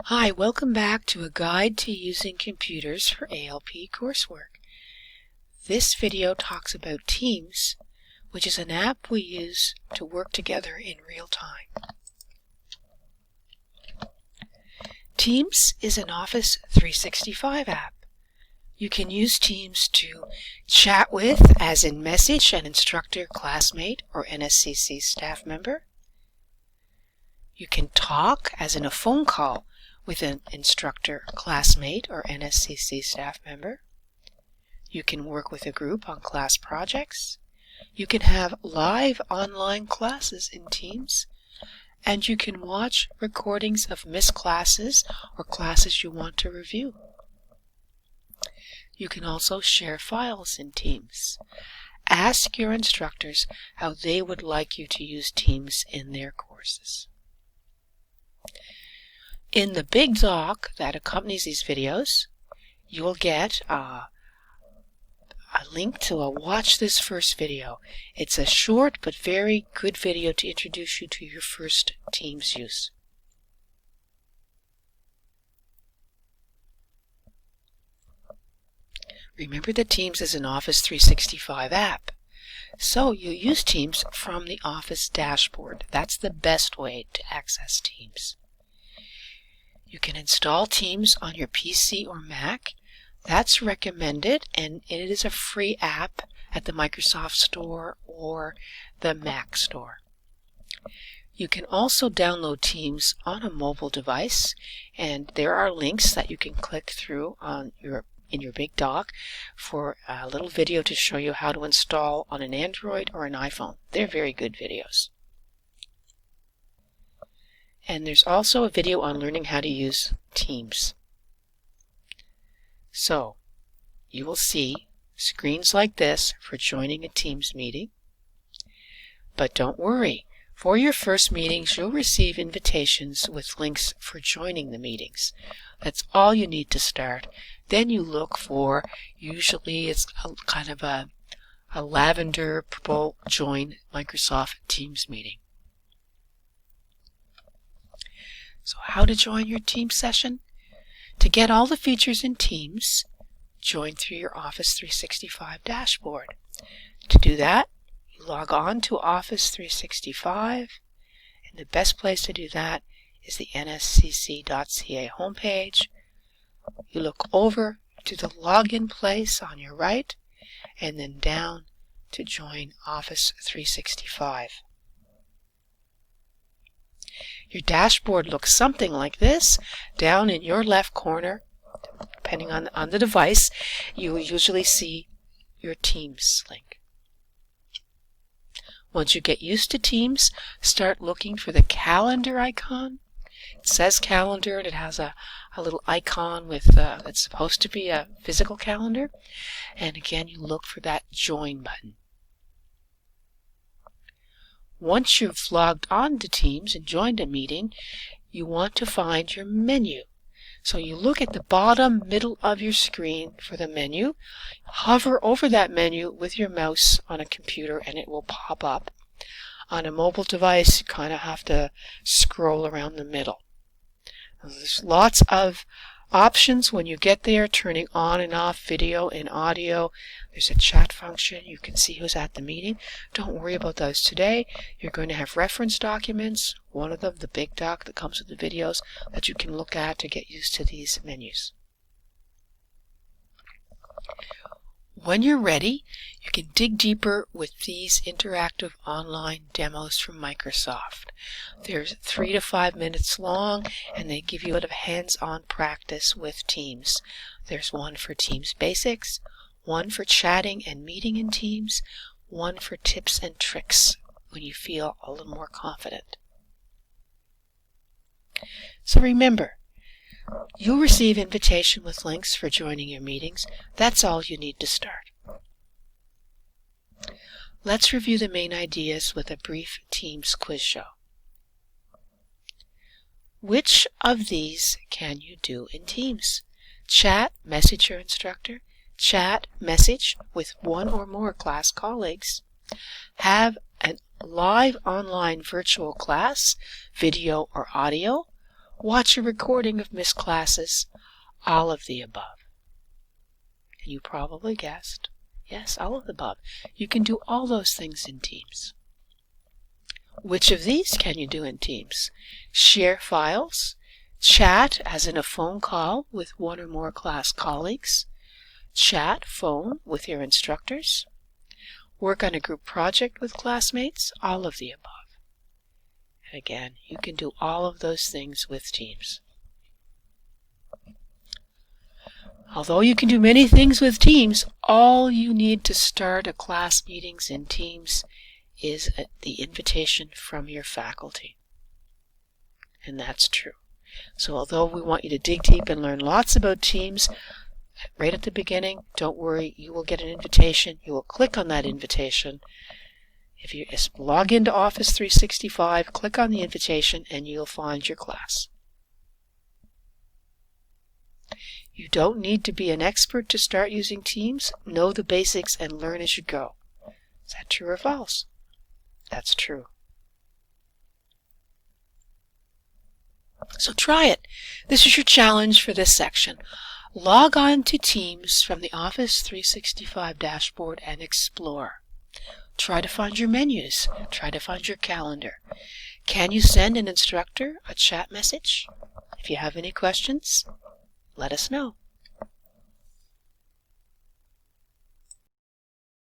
Hi, welcome back to a guide to using computers for ALP coursework. This video talks about Teams, which is an app we use to work together in real time. Teams is an Office 365 app. You can use Teams to chat with, as in message, an instructor, classmate, or NSCC staff member. You can talk, as in a phone call, with an instructor, classmate, or NSCC staff member. You can work with a group on class projects. You can have live online classes in Teams. And you can watch recordings of missed classes or classes you want to review. You can also share files in Teams. Ask your instructors how they would like you to use Teams in their courses. In the big doc that accompanies these videos, you will get a link to a Watch This First video. It's a short but very good video to introduce you to your first Teams use. Remember that Teams is an Office 365 app. So you use Teams from the Office dashboard. That's the best way to access Teams. You can install Teams on your PC or Mac. That's recommended, and it is a free app at the Microsoft Store or the Mac Store. You can also download Teams on a mobile device, and there are links that you can click through in your big doc for a little video to show you how to install on an Android or an iPhone. They're very good videos. And there's also a video on learning how to use Teams. So, you will see screens like this for joining a Teams meeting. But don't worry, for your first meetings you'll receive invitations with links for joining the meetings. That's all you need to start. Then you look for, usually it's kind of a lavender purple join Microsoft Teams meeting. So how to join your Teams session? To get all the features in Teams, join through your Office 365 dashboard. To do that, you log on to Office 365, and the best place to do that is the nscc.ca homepage. You look over to the login place on your right, and then down to join Office 365. Your dashboard looks something like this. Down in your left corner, depending on the device, you will usually see your Teams link. Once you get used to Teams, start looking for the calendar icon. It says calendar, and it has a little icon with that's supposed to be a physical calendar. And again, you look for that join button. Once you've logged on to Teams and joined a meeting, you want to find your menu. So you look at the bottom middle of your screen for the menu, hover over that menu with your mouse on a computer and it will pop up. On a mobile device, you kind of have to scroll around the middle. There's lots of options when you get there, turning on and off video and audio. There's a chat function. You can see who's at the meeting. Don't worry about those today. You're going to have reference documents, one of them, the big doc that comes with the videos, that you can look at to get used to these menus. When you're ready, you can dig deeper with these interactive online demos from Microsoft. They're 3 to 5 minutes long, and they give you a bit of hands-on practice with Teams. There's one for Teams Basics, one for chatting and meeting in Teams, one for tips and tricks when you feel a little more confident. So remember, you'll receive invitation with links for joining your meetings. That's all you need to start. Let's review the main ideas with a brief Teams quiz show. Which of these can you do in Teams? Chat, message your instructor. Chat, message with one or more class colleagues. Have a live online virtual class, video or audio, watch a recording of missed classes, all of the above. And you probably guessed, yes, all of the above. You can do all those things in Teams. Which of these can you do in Teams? Share files, chat as in a phone call with one or more class colleagues, chat, phone with your instructors, work on a group project with classmates, all of the above. And again, you can do all of those things with Teams. Although you can do many things with Teams, all you need to start a class meetings in Teams is the invitation from your faculty. And that's true. So although we want you to dig deep and learn lots about Teams, right at the beginning, don't worry, you will get an invitation. You will click on that invitation. If you log into Office 365, click on the invitation and you'll find your class. You don't need to be an expert to start using Teams. Know the basics and learn as you go. Is that true or false? That's true. So try it. This is your challenge for this section. Log on to Teams from the Office 365 dashboard and explore. Try to find your menus. Try to find your calendar. Can you send an instructor a chat message? If you have any questions, let us know.